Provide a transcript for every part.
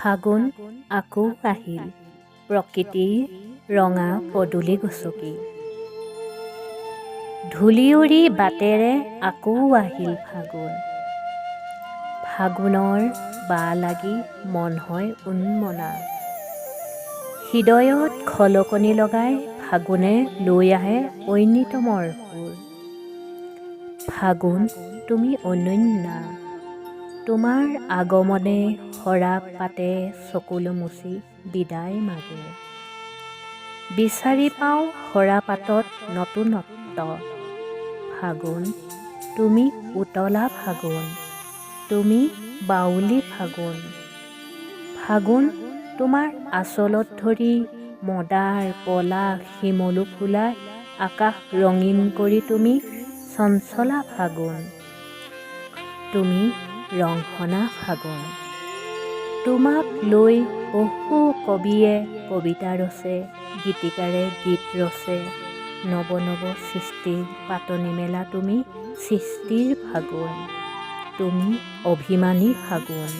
ফাগুন আকৌ আহিল, প্ৰকৃতিৰ ৰঙা পদূলি গছকি। ধূলি উৰি বাটেৰে আকৌ আহিল ফাগুন। ফাগুনৰ বা লাগি মন হয় উন্মনা। হৃদয়ত খলকনি লগাই ফাগুনে লৈ আহে ঐনিতমৰ সুৰ। ফাগুন তুমি অনন্যা, তোমাৰ আগমনে সৰা পাতে চকুলো মুচি বিদায় মাগে। বিচাৰি পাওঁ সৰা পাতত নতুনত্ব। ফাগুন তুমি উতলা ফাগুন, তুমি বাউলী ফাগুন। ফাগুন তোমাৰ আঁচলত ধৰি মদাৰ পলাশ শিমলু ফুলাই আকাশ ৰঙীন কৰি তুমি চঞ্চলা ফাগুন। তুমি ৰংসনা ফাগুন। তোমাক লৈ বহু কবিয়ে কবিতা ৰচে, গীতিকাৰে গীত ৰচে। নৱ নৱ সৃষ্টিৰ পাতনি মেলা তুমি সৃষ্টিৰ ফাগুন। তুমি অভিমানী ফাগুন।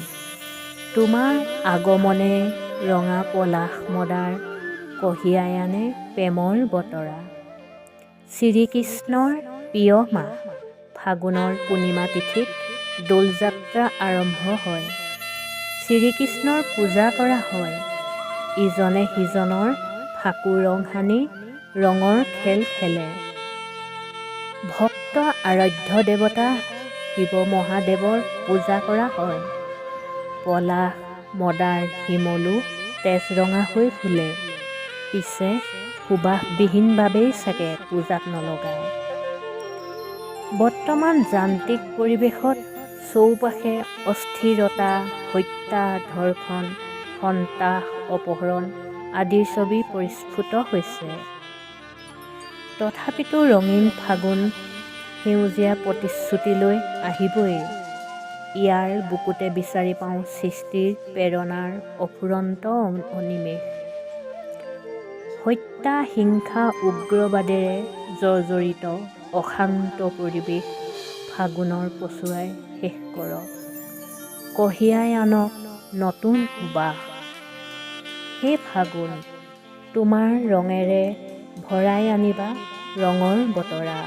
তোমাৰ আগমনে ৰঙা পলাশ মদাৰ কঢ়িয়াই আনে প্ৰেমৰ বতৰা। শ্ৰীকৃষ্ণৰ প্ৰিয় মাহ ফাগুনৰ পূৰ্ণিমা তিথিত দোলযাত্ৰা আৰম্ভ হয়। শ্ৰীকৃষ্ণৰ পূজা কৰা হয়। ইজনে সিজনৰ ফাকু ৰং সানি ৰঙৰ খেল খেলে। ভক্ত আৰাধ্য দেৱতা শিৱ মহাদেৱৰ পূজা কৰা হয়। পলাশ মদাৰ শিমলু তেজৰঙা হৈ ফুলে, পিছে সুবাসবিহীন বাবেই চাগে পূজাত নলগায়। বৰ্তমান যান্ত্ৰিক পৰিৱেশত চৌপাশে অস্থিৰতা, হত্যা, ধৰ্ষণ, সন্ত্ৰাস, অপহৰণ আদিৰ ছবি পৰিস্ফুট হৈছে। তথাপিতো ৰঙীন ফাগুন সেউজীয়া প্ৰতিশ্ৰুতি লৈ আহিবই। ইয়াৰ বুকুতে বিচাৰি পাওঁ সৃষ্টিৰ প্ৰেৰণাৰ অফুৰন্ত অনিমেষ। হত্যা, হিংসা, উগ্ৰবাদেৰে জৰ্জৰিত অশান্ত পৰিৱেশ ফাগুনৰ পছুৱাই শেষ কৰক। কঢ়িয়াই আনক নতুন সুবাস। হে ফাগুন, তোমাৰ ৰঙেৰে ভৰাই আনিবা ৰঙৰ বতৰা।